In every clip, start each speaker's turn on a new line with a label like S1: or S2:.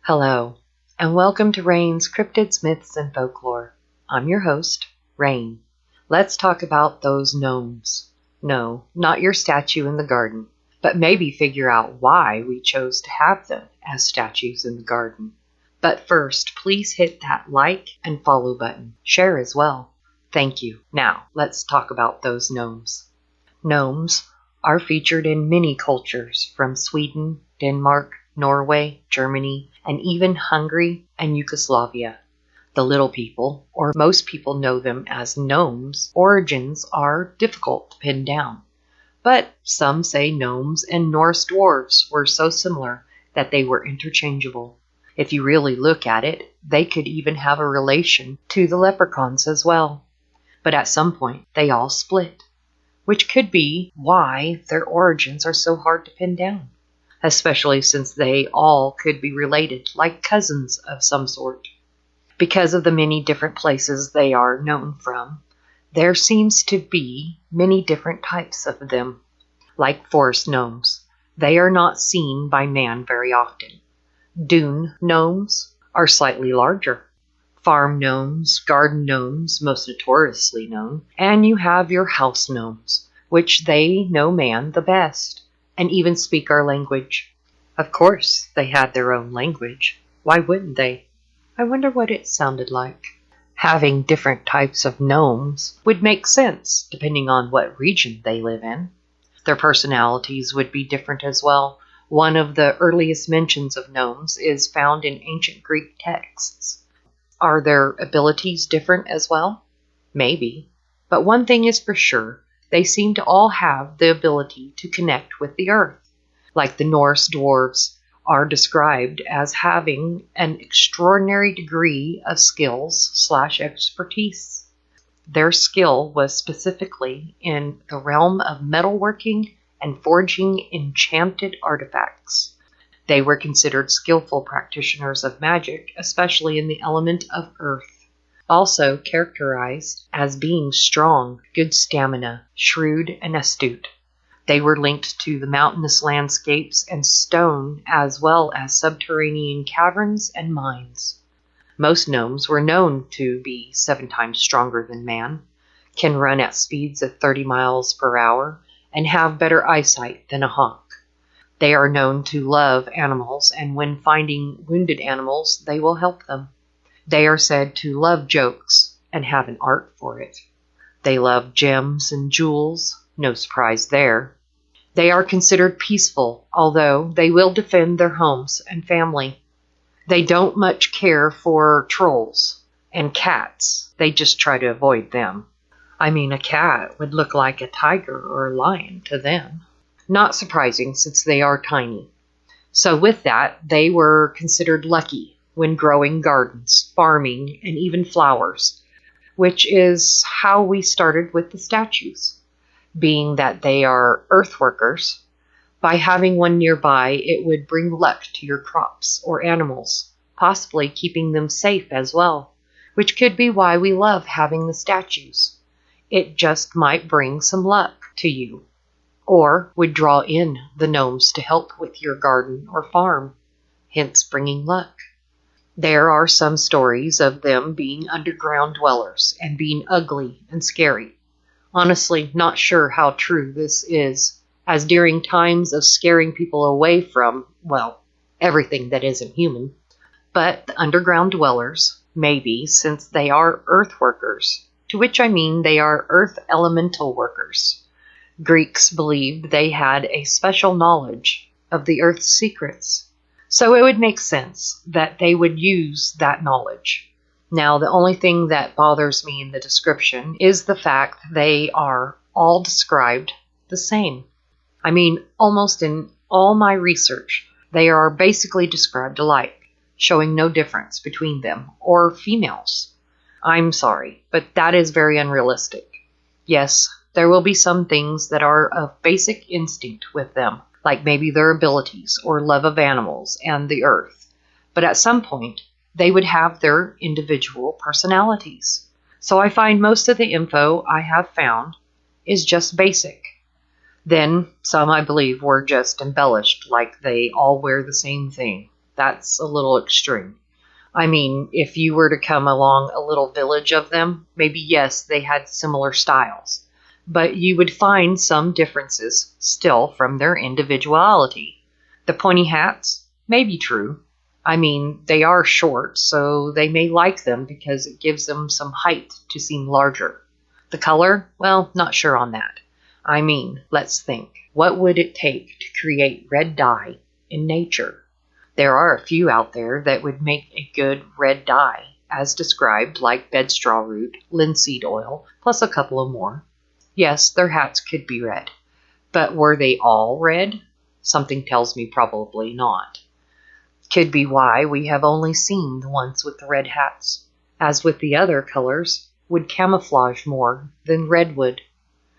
S1: Hello, and welcome to Rain's Cryptids, Myths, and Folklore. I'm your host, Rain. Let's talk about those gnomes. No, not your statue in the garden, but maybe figure out why we chose to have them as statues in the garden. But first, please hit that like and follow button. Share as well. Thank you. Now, let's talk about those gnomes. Gnomes are featured in many cultures from Sweden, Denmark, Norway, Germany, and even Hungary and Yugoslavia. The little people, or most people know them as gnomes, origins are difficult to pin down. But some say gnomes and Norse dwarves were so similar that they were interchangeable. If you really look at it, they could even have a relation to the leprechauns as well. But at some point, they all split, which could be why their origins are so hard to pin down, especially since they all could be related, like cousins of some sort. Because of the many different places they are known from, there seems to be many different types of them. Like forest gnomes, they are not seen by man very often. Dune gnomes are slightly larger. Farm gnomes, garden gnomes, most notoriously known, and you have your house gnomes, which they know man the best, and even speak our language. Of course, they had their own language. Why wouldn't they? I wonder what it sounded like. Having different types of gnomes would make sense, depending on what region they live in. Their personalities would be different as well. One of the earliest mentions of gnomes is found in ancient Greek texts. Are their abilities different as well? Maybe. But one thing is for sure, they seem to all have the ability to connect with the earth. Like the Norse dwarves are described as having an extraordinary degree of skills/expertise. Their skill was specifically in the realm of metalworking and forging enchanted artifacts. They were considered skillful practitioners of magic, especially in the element of earth. Also characterized as being strong, good stamina, shrewd, and astute. They were linked to the mountainous landscapes and stone, as well as subterranean caverns and mines. Most gnomes were known to be 7 times stronger than man, can run at speeds of 30 miles per hour, and have better eyesight than a hawk. They are known to love animals, and when finding wounded animals, they will help them. They are said to love jokes and have an art for it. They love gems and jewels, no surprise there. They are considered peaceful, although they will defend their homes and family. They don't much care for trolls and cats. They just try to avoid them. I mean, a cat would look like a tiger or a lion to them. Not surprising since they are tiny. So with that, they were considered lucky when growing gardens, farming, and even flowers, which is how we started with the statues. Being that they are earth workers, by having one nearby, it would bring luck to your crops or animals, possibly keeping them safe as well, which could be why we love having the statues. It just might bring some luck to you, or would draw in the gnomes to help with your garden or farm, hence bringing luck. There are some stories of them being underground dwellers and being ugly and scary. Honestly, not sure how true this is, as during times of scaring people away from, well, everything that isn't human. But the underground dwellers, maybe, since they are earth workers, to which I mean they are earth elemental workers. Greeks believed they had a special knowledge of the earth's secrets. So it would make sense that they would use that knowledge. Now, the only thing that bothers me in the description is the fact they are all described the same. I mean, almost in all my research, they are basically described alike, showing no difference between them or females. I'm sorry, but that is very unrealistic. Yes, there will be some things that are of basic instinct with them, like maybe their abilities or love of animals and the earth. But at some point, they would have their individual personalities. So I find most of the info I have found is just basic. Then some, I believe, were just embellished, like they all wear the same thing. That's a little extreme. I mean, if you were to come along a little village of them, maybe yes, they had similar styles. But you would find some differences still from their individuality. The pointy hats may be true. I mean, they are short, so they may like them because it gives them some height to seem larger. The color? Well, not sure on that. I mean, let's think. What would it take to create red dye in nature? There are a few out there that would make a good red dye, as described, like bedstraw root, linseed oil, plus a couple of more. Yes, their hats could be red. But were they all red? Something tells me probably not. Could be why we have only seen the ones with the red hats. As with the other colors, would camouflage more than red would.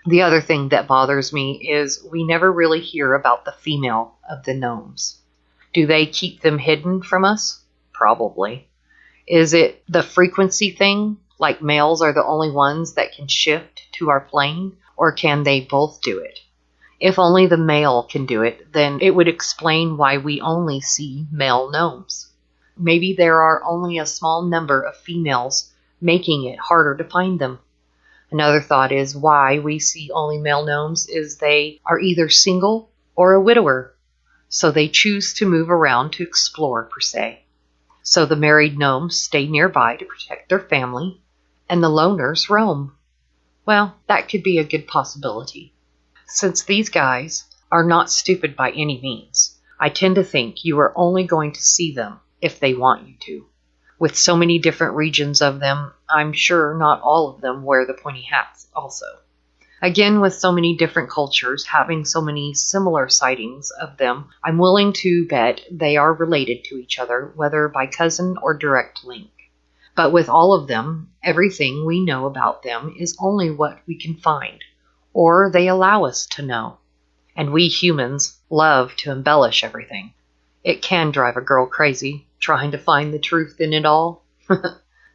S1: The other thing that bothers me is we never really hear about the female of the gnomes. Do they keep them hidden from us? Probably. Is it the frequency thing, like males are the only ones that can shift to our plane, or can they both do it? If only the male can do it, then it would explain why we only see male gnomes. Maybe there are only a small number of females, making it harder to find them. Another thought is why we see only male gnomes is they are either single or a widower, so they choose to move around to explore per se. So the married gnomes stay nearby to protect their family, and the loners roam. Well, that could be a good possibility. Since these guys are not stupid by any means, I tend to think you are only going to see them if they want you to. With so many different regions of them, I'm sure not all of them wear the pointy hats also. Again, with so many different cultures having so many similar sightings of them, I'm willing to bet they are related to each other, whether by cousin or direct link. But with all of them, everything we know about them is only what we can find, or they allow us to know. And we humans love to embellish everything. It can drive a girl crazy, trying to find the truth in it all.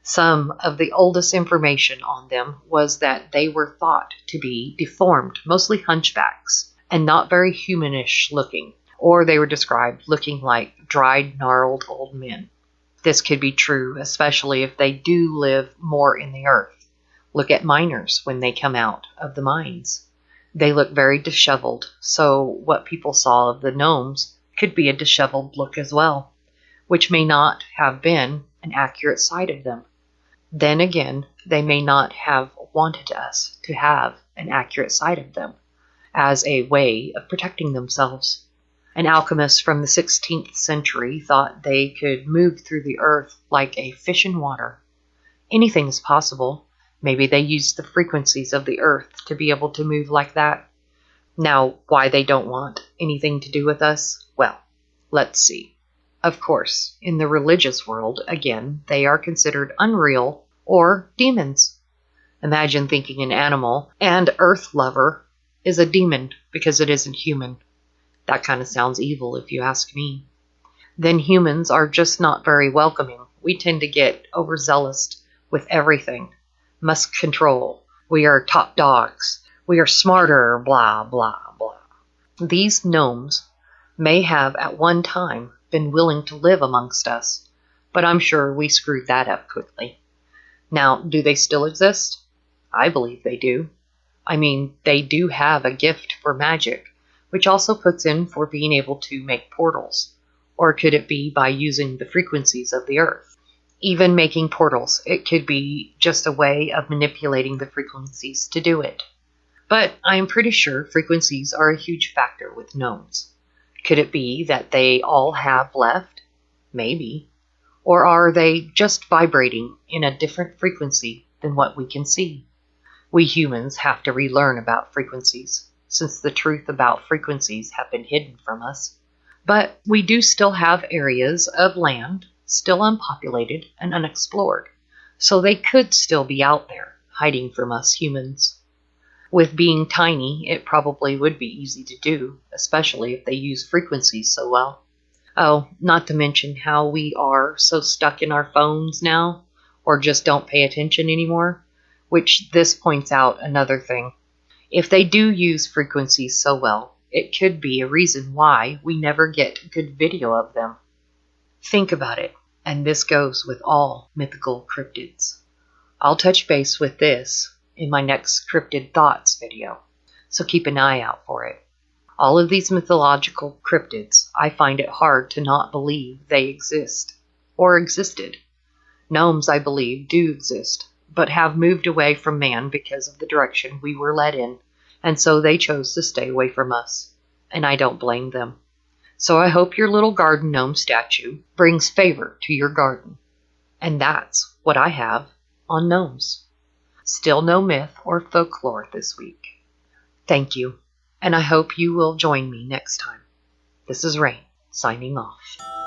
S1: Some of the oldest information on them was that they were thought to be deformed, mostly hunchbacks, and not very humanish looking, or they were described looking like dried, gnarled old men. This could be true, especially if they do live more in the earth. Look at miners when they come out of the mines. They look very disheveled, so what people saw of the gnomes could be a disheveled look as well, which may not have been an accurate sight of them. Then again, they may not have wanted us to have an accurate sight of them, as a way of protecting themselves. An alchemist from the 16th century thought they could move through the earth like a fish in water. Anything is possible. Maybe they used the frequencies of the earth to be able to move like that. Now, why they don't want anything to do with us? Well, let's see. Of course, in the religious world, again, they are considered unreal or demons. Imagine thinking an animal and earth lover is a demon because it isn't human. That kind of sounds evil if you ask me. Then humans are just not very welcoming. We tend to get overzealous with everything. Must control. We are top dogs. We are smarter, blah, blah, blah. These gnomes may have at one time been willing to live amongst us, but I'm sure we screwed that up quickly. Now, do they still exist? I believe they do. I mean, they do have a gift for magic, which also puts in for being able to make portals. Or could it be by using the frequencies of the earth? Even making portals, it could be just a way of manipulating the frequencies to do it. But I am pretty sure frequencies are a huge factor with gnomes. Could it be that they all have left? Maybe. Or are they just vibrating in a different frequency than what we can see? We humans have to relearn about frequencies, since the truth about frequencies have been hidden from us. But we do still have areas of land still unpopulated and unexplored, so they could still be out there, hiding from us humans. With being tiny, it probably would be easy to do, especially if they use frequencies so well. Oh, not to mention how we are so stuck in our phones now, or just don't pay attention anymore, which this points out another thing. If they do use frequencies so well, it could be a reason why we never get good video of them. Think about it, and this goes with all mythical cryptids. I'll touch base with this in my next Cryptid Thoughts video, so keep an eye out for it. All of these mythological cryptids, I find it hard to not believe they exist, or existed. Gnomes, I believe, do exist, but have moved away from man because of the direction we were led in, and so they chose to stay away from us, and I don't blame them. So I hope your little garden gnome statue brings favor to your garden. And that's what I have on gnomes. Still no myth or folklore this week. Thank you, and I hope you will join me next time. This is Rain, signing off.